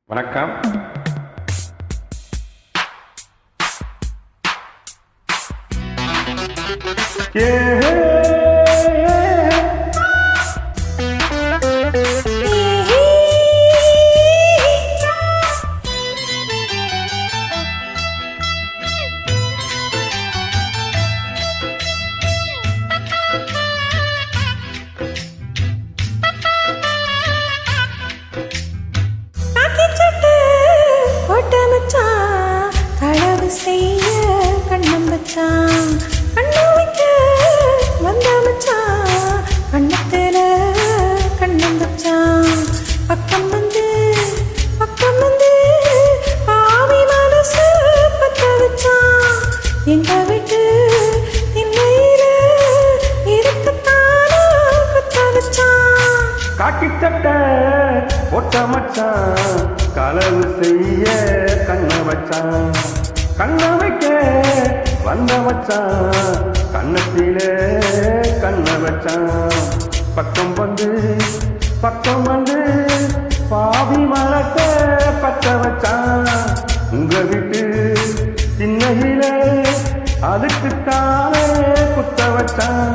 வணக்கம். காக்கிச்சட்ட போட்ட மச்சான் களவு செய்ய கண்ண வச்சான், கண்ண வைக்க வந்த மச்சான் கண்ணத்திலே கண்ண வச்சான். பக்கம் வந்து பாவி மலக்க பத்த வச்சான். உங்க வீட்டு சின்னையில அதுக்குத்தானே குத்த வச்சான்.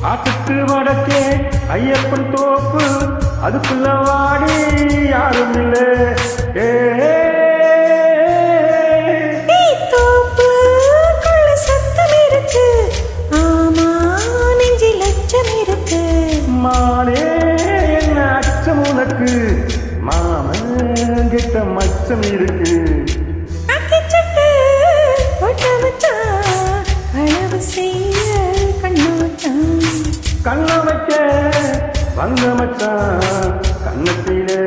ஆத்துக்கு வடக்கே ஐயப்பன் தோப்பு, அதுக்குள்ள வாடி யாரும் இல்லை. தோப்பு சத்தம் இருக்கு, ஆமா நெஞ்சி லட்சம் இருக்கு. மானே என்ன அச்சம் உனக்கு, மாமன் கிட்ட மச்சம் இருக்கு. கண்ண வைக்க வந்த மச்சான் கண்ணத்திலே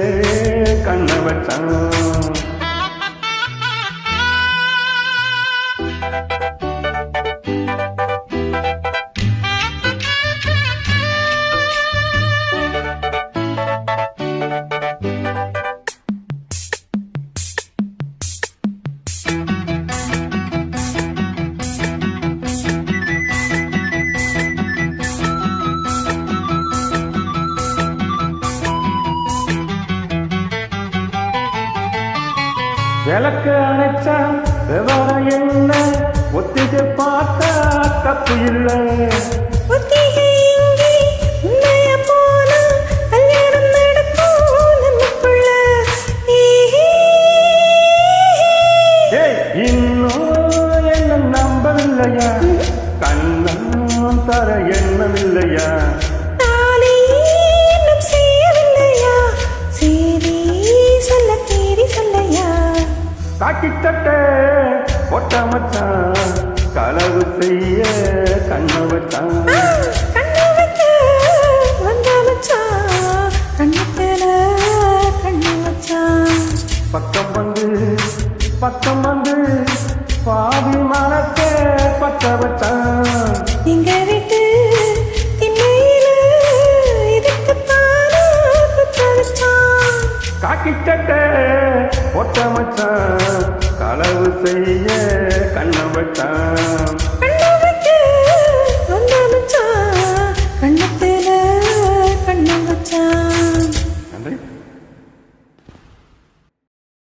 கண்ண வச்சான். விளக்கு அணைச்சா விவரம் என்ன, ஒத்திகை பார்த்தா தப்பு இல்லை. இன்னும் என்ன நம்பவில்லையா, கண்ணம் தர எண்ணமில்லையா. காக்கிச்சட்ட போட்ட மச்சான் களவு செய்ய கண்ண வச்சான். பக்கம் வந்து பாவி மனத்தை பத்த வச்சான். எங்க வீட்டு திண்ணையில இதுக்குத்தான குத்த வச்சான். காக்கிச்சட்ட போட்ட மச்சான் களவு செய்ய கண்ண வச்சான்.